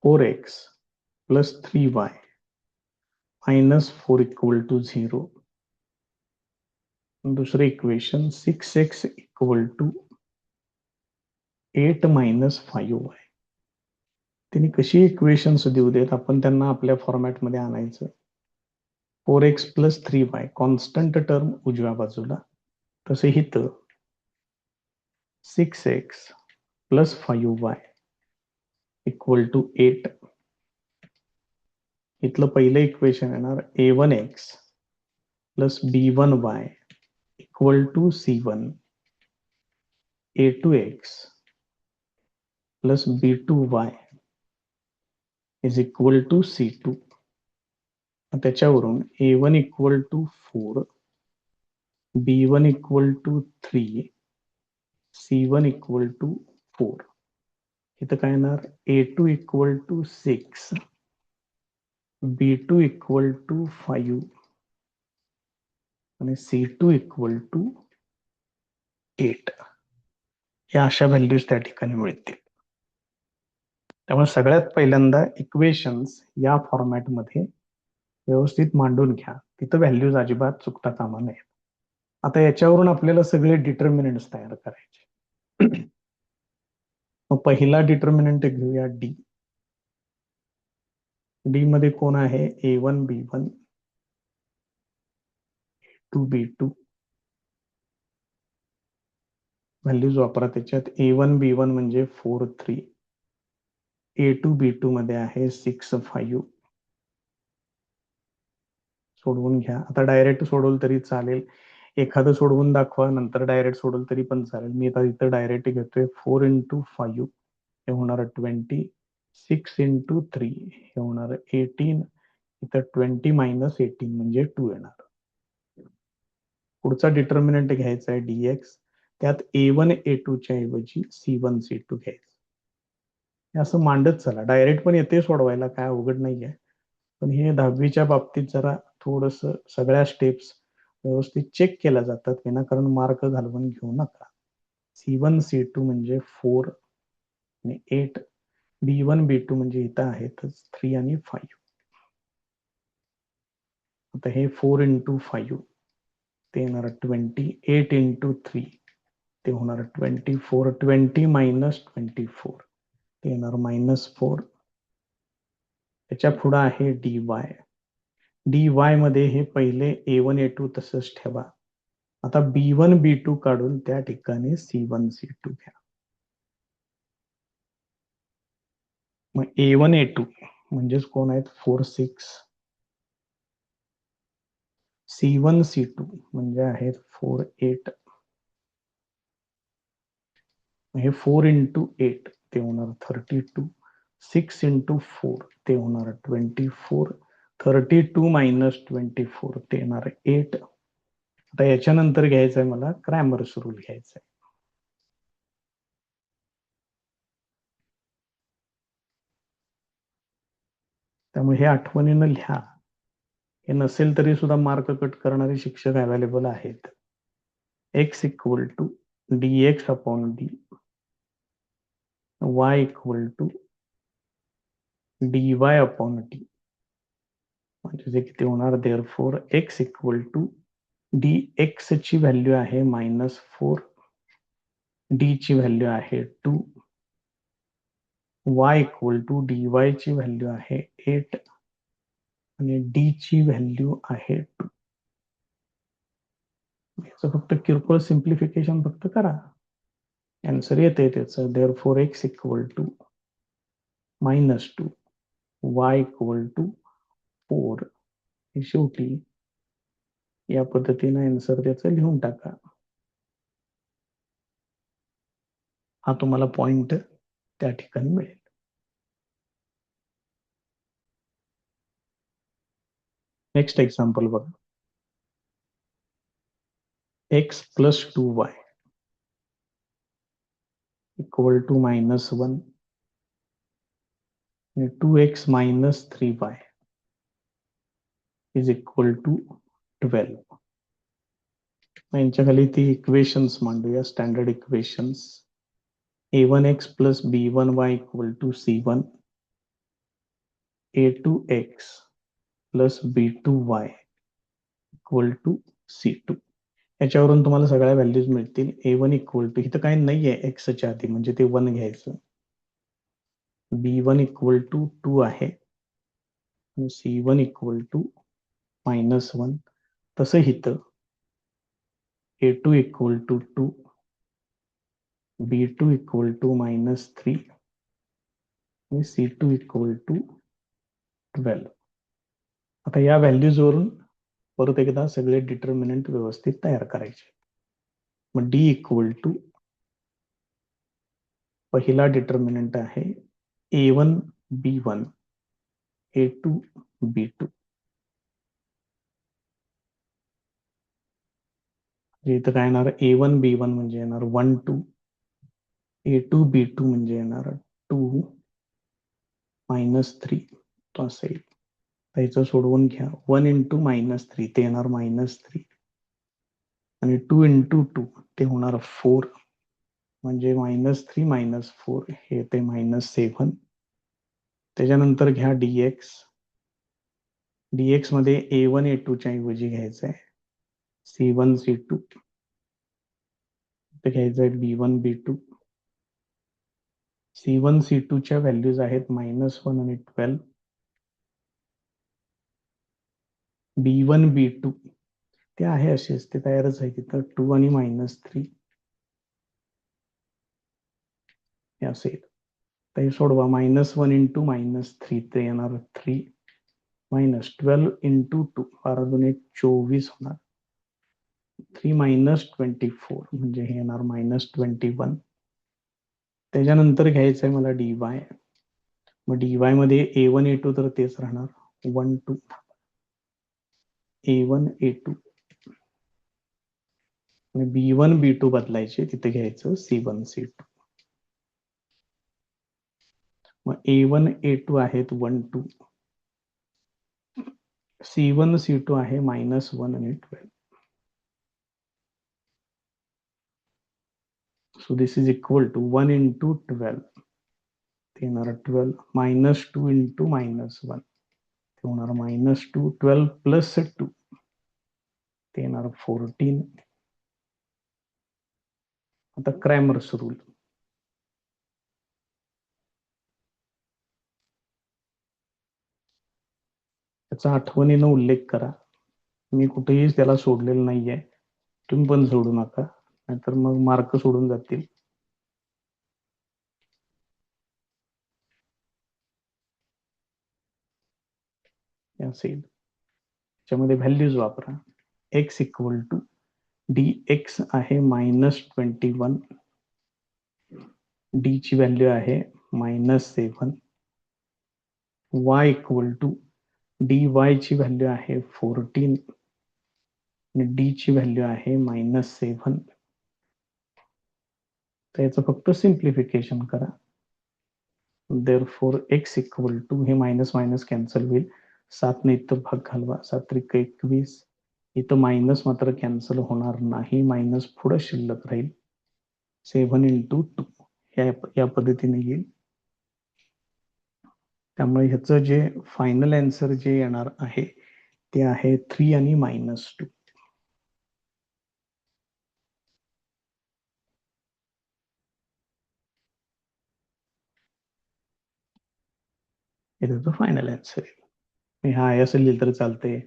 4x plus 3y minus 4 equal to 0. दुसरं equation 6x equal to 8 minus 5y. त्यांनी कशी इक्वेशन्स देऊ देत, आपण त्यांना आपल्या फॉर्मॅटमध्ये आणायचं. 4x plus 3y constant term उजव्या बाजूला, तसे इथं 6x plus 5y equal to 8. इथलं पहिलं इक्वेशन येणार a1x plus b1y equal to c1, a2x plus b2y is equal to c2. त्याच्यावरून a1 equal to 4, b1 equal to 3, c1 equal to 4. इथं काय येणार A2 equal to 6, B2 equal to 5 आणि C2 इक्वल टू 8. या अशा व्हॅल्यूज त्या ठिकाणी मिळतील. त्यामुळे सगळ्यात पहिल्यांदा इक्वेशन्स या फॉर्मॅटमध्ये व्यवस्थित मांडून घ्या. तिथं व्हॅल्यूज अजिबात चुकता कामा नये. आता याच्यावरून आपल्याला सगळे डिटर्मिनंट्स तयार करायचे. मग पहिला डिटर्मिनंट घेऊया डी. डी मध्ये कोण आहे A1 B1 A2 B2. Values वापरा त्याच्यात. A1 B1 म्हणजे 4 3, A2 B2 मध्ये आहे 6 5. सोडवून घ्या. आता डायरेक्ट सोडवलं तरी चालेल, एखादं सोडवून दाखवा, नंतर डायरेक्ट सोडवलं तरी पण चालेल. मी आता इथं डायरेक्ट घेतोय. 4 इंटू 5 हे होणार 20, 6 इंटू 3 हे होणार 18, इथं 20 मायनस 18 म्हणजे 2 येणार. पुढचा डिटर्मिनंट घ्यायचा आहे dx. त्यात A1 A2 च्या ऐवजी C1 C2 घ्यायचं. हे असं मांडत चला. डायरेक्ट पण येते सोडवायला, काय अवघड नाहीये. पण हे 10वीच्या बाबतीत जरा थोडस सगळ्या स्टेप्स व्यवस्थित चेक केल्या जातात, विनाकारण मार्क घालवून घेऊ नका. C1 C2 म्हणजे 4 आणि 8, B1 B2 म्हणजे इथं आहेतच 3 आणि 5. आता हे 4 इंटू 5 ते येणार 20, 8 इंटू 3 ते होणार 24, 20 मायनस 24 ते येणार -4. त्याच्या पुढे आहे dy. dy मध्ये हे पहिले A1 A2 तसंच ठेवा. आता B1 B2 काढून त्या ठिकाणी C1 C2 घ्या. मग A1 A2 म्हणजेच कोण आहेत 4 6, C1 C2 म्हणजे आहेत 4 8. हे 4 इंटू 8 ते होणार 32, 6 इंटू 4 ते होणार 24, 32 मायनस 24 ते येणार 8. आता याच्यानंतर घ्यायचं आहे मला क्रॅमर्स रूल घ्यायचा आहे. त्यामुळे हे आठवणीनं लिहा. हे नसेल तरी सुद्धा मार्क कट करणारे शिक्षक अवेलेबल आहेत. x equal to dx upon d, y equal to dy upon t, म्हणजे जे किती होणार therefore x equal to dx ची व्हॅल्यू आहे -4, d ची व्हॅल्यू आहे 2, y इक्वल टू dy ची व्हॅल्यू आहे 8 आणि d ची व्हॅल्यू आहे 2. याचं फक्त किरकोळ सिम्प्लिफिकेशन फक्त करा, आन्सर येते त्याचं. Therefore x equal to -2, y equal to 4. हे शेवटी या पद्धतीने आन्सर त्याचं लिहून टाका. हा तुम्हाला पॉइंट त्या ठिकाणी मिळेल. नेक्स्ट एक्झाम्पल बघा. x plus 2y equal to -1 आणि 2x minus 3y is equal to 12. यांच्या खाली ती इक्वेशन्स मांडूया, standard equations. a1x plus b1y equal to c1, a2x plus b2y equal to c2. याच्यावरून तुम्हाला सगळ्या व्हॅल्यूज मिळतील. a1 इक्वल टू, इथं काय नाहीये एक्सच्या आधी, म्हणजे ते 1 घ्यायचं. b1 इक्वल टू 2 आहे आणि c1 इक्वल टू -1. तसं इथं a2 equal to 2, b2 equal to -3 आणि c2 इक्वल टू 12. आता या व्हॅल्यूज वरून परत एकदा सगळे डिटर्मिनंट व्यवस्थित तयार करायचे. मग डी इक्वल टू, पहिला डिटर्मिनंट आहे A1 B1 A2 B2. इथं काय येणार A1 B1 म्हणजे येणार 1 2, A2 B2 म्हणजे येणार 2 -3 तो असेल. त्याचं सोडवून घ्या. 1 इंटू -3 ते येणार -3 आणि 2 इंटू 2 ते होणार 4 म्हणजे -3 -4 हे ते -7. त्याच्यानंतर घ्या dx. dx मध्ये a1 a2 च्या ऐवजी घ्यायचं आहे c1 c2. ते घ्यायचं आहे b1 b2. c1 c2 च्या व्हॅल्यूज आहेत -1 आणि 12. b1 b2 ते आहे असेच, ते तयारच आहे तिथं 2 आणि -3 हे असेल. तर हे सोडवा. -1 इंटू -3 ते येणार 3 -12 इंटू 2 12 2 24 होणार. 3 -24 म्हणजे हे येणार -21. त्याच्यानंतर घ्यायचं आहे मला dy. मग dy मध्ये a1 a2 तर तेच राहणार 1 2 a1 a2 आणि b1 b2 बदलायचे, तिथे घ्यायचं c1 c2. मग a1 a2 आहेत 1 2, c1 c2 आहे -1 आणि 12. So this is equal to 1 into 12 ते येणार 12 -2 into -1 ते होणार -2 12 plus 2 ते येणार 14. आता क्रॅमर्स रूल. त्याचा आठवणीनं उल्लेख करा. मी कुठेही त्याला सोडलेलं नाहीये, तुम्ही पण सोडू नका, नाहीतर मग मार्क सोडून जातील. असेल त्याच्यामध्ये व्हॅल्यूज वापरा. x इक्वल टू dx आहे -21, d ची व्हॅल्यू आहे -7, y इक्वल टू dy ची व्हॅल्यू आहे 14 आणि d ची व्हॅल्यू आहे -7. तर याचं फक्त सिम्प्लिफिकेशन करा. therefore x इक्वल टू हे मायनस मायनस कॅन्सल होईल. 7 ने इथं भाग घालवा. 7 त्रिक 21. इथं मायनस मात्र कॅन्सल होणार नाही, मायनस पुढे शिल्लक राहील. 7 इंटू 2 या पद्धतीने येईल. त्यामुळे ह्याचं जे फायनल आन्सर जे येणार आहे ते आहे 3 आणि -2. हे त्याचं फायनल आन्सर आहे. हा असं लिहिलं तर चालते.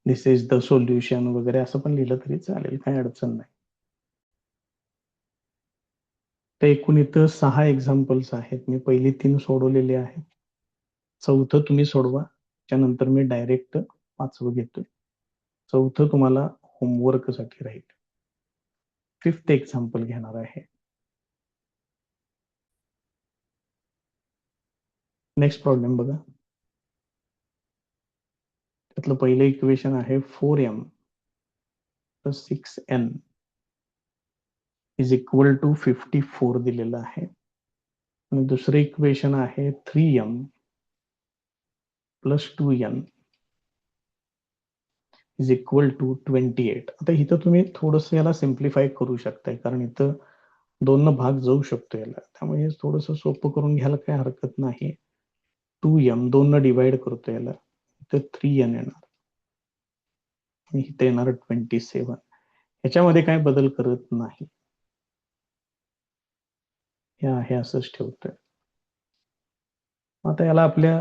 दिस इज द सोल्युशन वगैरे असं पण लिहिलं तरी चालेल, काही अडचण नाही. तर एकूण इथं 6 एक्झाम्पल्स आहेत. मी पहिली 3 सोडवलेली आहेत. चौथं तुम्ही सोडवा. त्यानंतर मी डायरेक्ट 5वं घेतोय. चौथं तुम्हाला होमवर्कसाठी राहील. 5th एक्झाम्पल घेणार आहे. नेक्स्ट प्रॉब्लेम बघा. त्यातलं पहिलं इक्वेशन आहे 4m + 6n is equal to 54 दिलेलं आहे. आणि दुसरं इक्वेशन आहे 3m + 2n is equal to 28. आता इथं तुम्ही थोडंसं याला सिम्प्लिफाय करू शकताय, कारण इथं 2 भाग जाऊ शकतो याला. त्यामुळे थोडंसं सोपं करून घ्यायला काही हरकत नाही. 2m 2 न डिवाइड करतो याला, इथं 3n येणार आणि इथे येणार 27. ह्याच्यामध्ये काय बदल करत नाही, हे आहे असंच ठेवतोय. आता याला आपल्या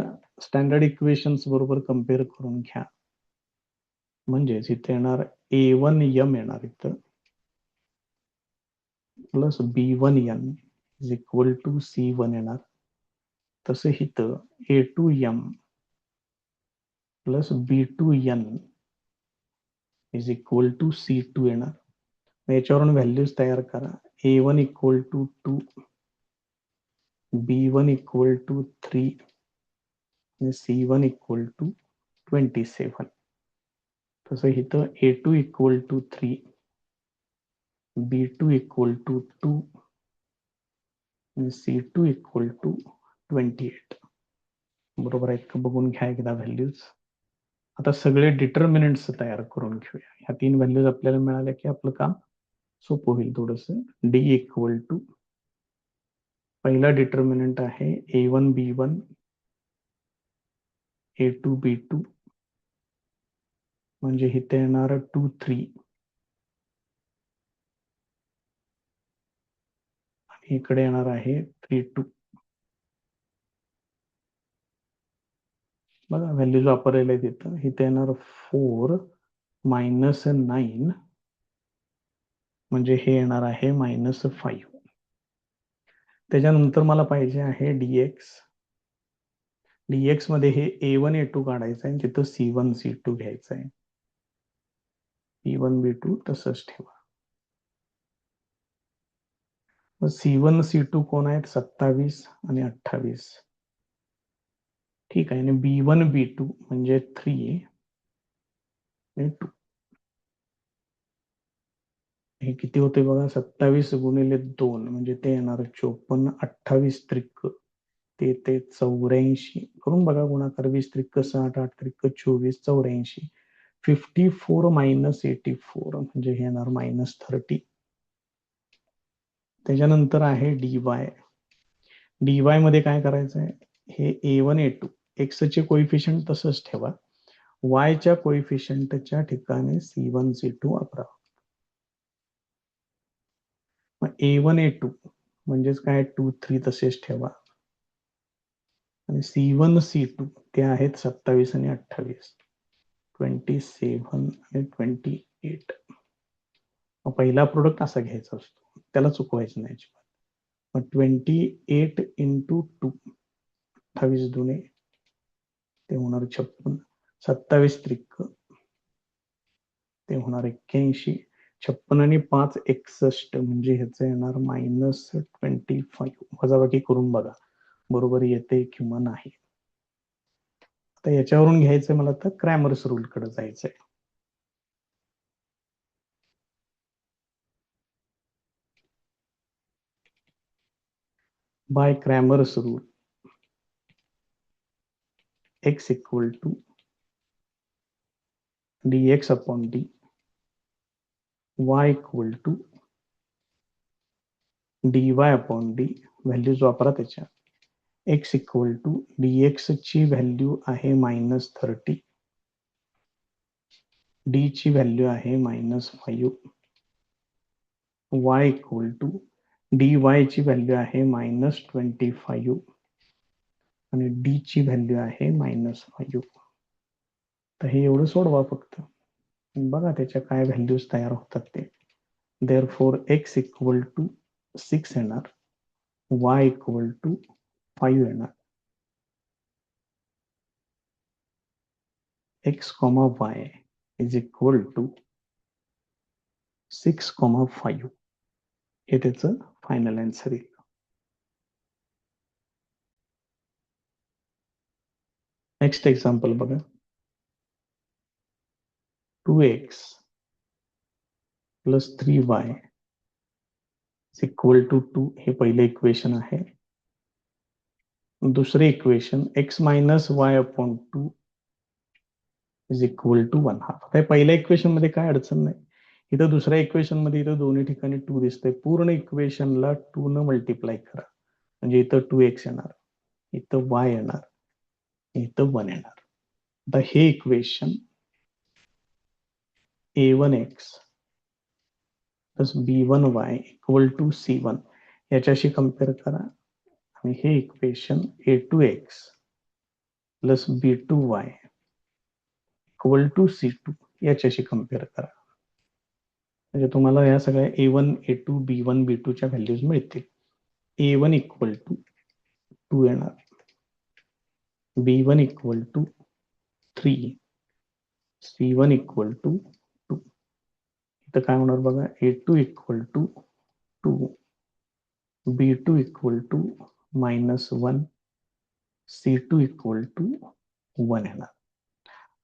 स्टँडर्ड इक्वेशन्स बरोबर कम्पेअर करून घ्या. म्हणजेच इथे येणार a1m येणार इथं plus b1n is equal to c1 येणार. तसं इथं a2m plus b2n is equal to c2 येणार. याच्यावरून व्हॅल्यूज तयार करा. a1 equal to 2, b1 equal to 3 आणि c1 इक्वल टू 27. तसं इथं a2 equal to 3, b2 equal to 2 आणि c2 इक्वल टू 28. बरोबर आहेत का बघून घ्या एकदा व्हॅल्यूज. आता सगळे डिटर्मिनंट्स तयार करून घेऊया. ह्या 3 व्हॅल्यूज आपल्याला मिळाल्या की आपलं काम सोपं होईल थोडंसं. डी इक्वल टू पहिला डिटर्मिनंट आहे A1 B1 A2 B2 म्हणजे इथे येणार 2 3 आणि इकडे येणार आहे 3 2. बघा व्हॅल्यूज वापरलेले आहेत तिथं. इथे येणार 4 मायनस 9 म्हणजे हे येणार आहे -5. त्याच्यानंतर मला पाहिजे आहे dx. dx मध्ये हे A1 A2 काढायचं आहे, तिथं C1 C2 घ्यायचं आहे. B1 B2 तसंच ठेवा. C1 C2 कोण आहेत? 27 आणि 28. ठीक आहे. आणि B1 B2 म्हणजे 3 आणि 2. हे किती होते बघा? 27 गुणिले 2 म्हणजे ते येणार 54. 28 त्रिक ते 84. करून बघा गुणाकार. 20 त्रिक 60, 8 त्रिक 24, 84. 54 मायनस 84 म्हणजे हे येणार -30. त्याच्यानंतर आहे dy. dy मध्ये काय करायचं आहे? हे A1 A2 x चे कोइफिशियंट तसंच ठेवा. y च्या कोइफिशियंटच्या ठिकाणी C1 C2 वापरा. मग A1 A2 म्हणजेच काय 2 3 तसेच ठेवा. आणि C1 C2 ते आहेत 27 आणि 28. 27 आणि 28. मग पहिला प्रोडक्ट असा घ्यायचा असतो, त्याला चुकवायचं नाही. मग 28 इंटू 2 28 दुने ते होणार 56. 27 त्रिक ते होणार 81. 56 आणि 5 61 म्हणजे ह्याचं येणार -25. वजाबाकी करून बघा बरोबर येते किंवा नाही. आता याच्यावरून घ्यायचंय मला तर क्रॅमर्स रूल कडे जायचंय. By Cramer's rule x equal to dx upon dy equal to dy upon d. Values वापरा त्याच्या. x इक्वल टू dx ची व्हॅल्यू आहे -30. d ची व्हॅल्यू आहे -5. y इक्वल टू dy ची व्हॅल्यू आहे -25 आणि d ची व्हॅल्यू आहे -5. तर हे एवढं सोडवा फक्त. बघा त्याच्या काय व्हॅल्यूज तयार होतात ते. देअरफॉर x इक्वल टू 6 येणार. y इक्वल टू 5 येणार. x, y is equal to 6, 5 हे त्याचं फायनल आन्सर येईल. नेक्स्ट एक्झाम्पल बघा. 2x plus 3y is equal to 2 हे पहिले इक्वेशन आहे. दुसरे equation x minus y upon 2 is equal to 1/2. आता पहिल्या इक्वेशन मध्ये काय अडचण नाही. इथं दुसऱ्या इक्वेशन मध्ये इथं दोन्ही ठिकाणी 2 दिसतंय. पूर्ण इक्वेशनला 2 न मल्टिप्लाय करा म्हणजे इथं 2x येणार, इथं y येणार, इथं 1 येणार. आता हे equation a1x plus b1y equal to c1 याच्याशी कम्पेअर करा आणि हे equation a2x plus b2y equal to c2 याच्याशी कम्पेअर करा. म्हणजे तुम्हाला या सगळ्या a1 a2 b1 b2 च्या व्हॅल्यूज मिळतील. a1 इक्वल टू 2 येणार, b1 equal to 3, c1 equal to 2. इथं काय होणार बघा. a2 equal to 2, b2 equal to -1, c2 equal to 1 येणार.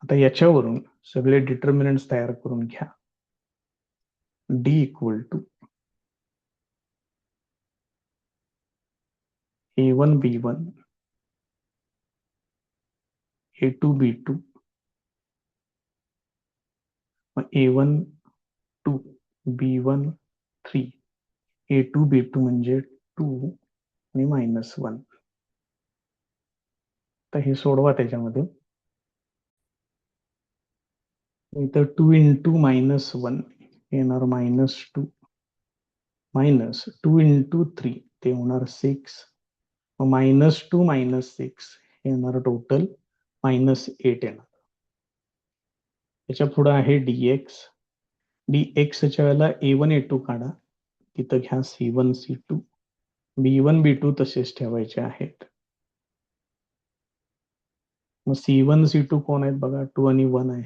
आता याच्यावरून सगळे डिटर्मिनंट्स तयार करून घ्या. d equal to a1 b1 A2 B2 मग A1 2 B1 3 A2 B2 म्हणजे 2 आणि -1. तर हे सोडवा त्याच्यामध्ये. इथं 2 into -1 येणार -2 -2 into 3 ते होणार 6 -2 -6 येणार टोटल -8 येणार. त्याच्या पुढे आहे dx. dxच्या वेळेला A1 A2 काढा, तिथं घ्या C1 C2 B1 B2 तसेच ठेवायचे आहेत. मग C1 C2 कोण आहेत बघा, 2 आणि 1 आहे.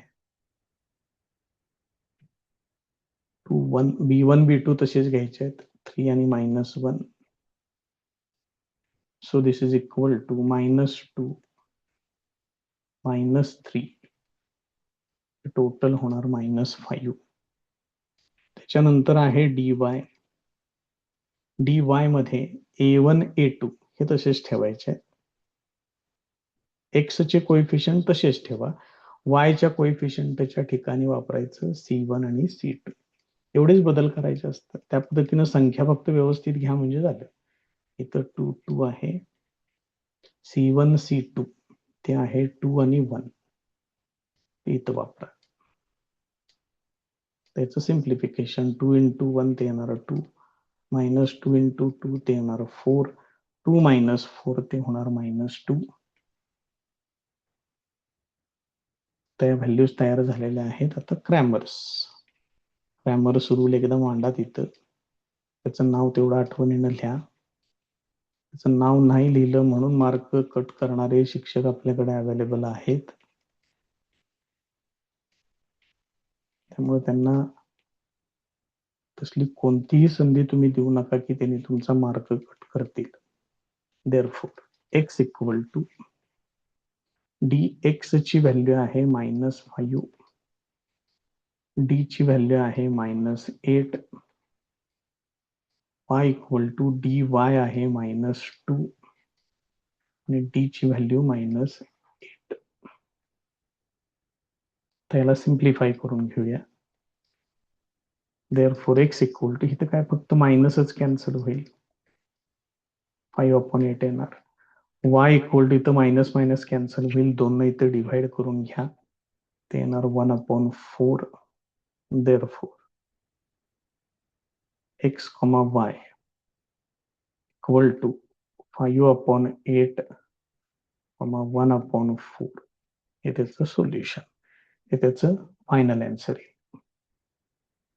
2 1 B1 B2 तसेच घ्यायचे आहेत, 3 आणि -1. So this is equal to -2 -3 total होणार -5. त्याच्यानंतर आहे dy. dy मध्ये A1 A2 हे तसेच ठेवायचे आहेत. x चे कोएफिशियंट तसेच ठेवा, y च्या कोएफिशियंटच्या ठिकाणी वापरायचं C1 आणि C2. एवढेच बदल करायचे असतात. त्या पद्धतीनं संख्या फक्त व्यवस्थित घ्या म्हणजे झालं. इथं 2 2 आहे, C1 C2 ते आहे 2 आणि 1 इथं वापरा. त्याचं सिम्प्लिफिकेशन 2 into 1 ते येणार 2 -2 into 2 ते येणार 4 2 - 4 ते होणार -2. त्या व्हॅल्यूज तयार झालेल्या आहेत. आता क्रॅमर्स रूल एकदा मांडा तिथं. त्याचं नाव तेवढं आठवणीनं लिहा. त्याचं नाव नाही लिहिलं म्हणून मार्क कट करणारे शिक्षक आपल्याकडे अवेलेबल आहेत. त्यामुळे त्यांना तसली कोणतीही संधी तुम्ही देऊ नका की त्यांनी तुमचा मार्क कट करतील. Therefore x equal to dx ची व्हॅल्यू आहे -5, d ची व्हॅल्यू आहे -8, y इक्वल टू dy आहे -2 आणि d ची व्हॅल्यू -8. त्याला सिम्प्लिफाय करून घेऊया. देअरफॉर x इक्वल टू इथं काय फक्त मायनसच कॅन्सल होईल, 5/8 येणार. y इक्वल टू इथं मायनस मायनस कॅन्सल होईल, 2 इथं डिव्हाइड करून घ्या, ते येणार 1/4. Therefore x, y equal to 5/8, 1/4 हे त्याचं सोल्युशन, हे त्याचं फायनल आन्सर आहे.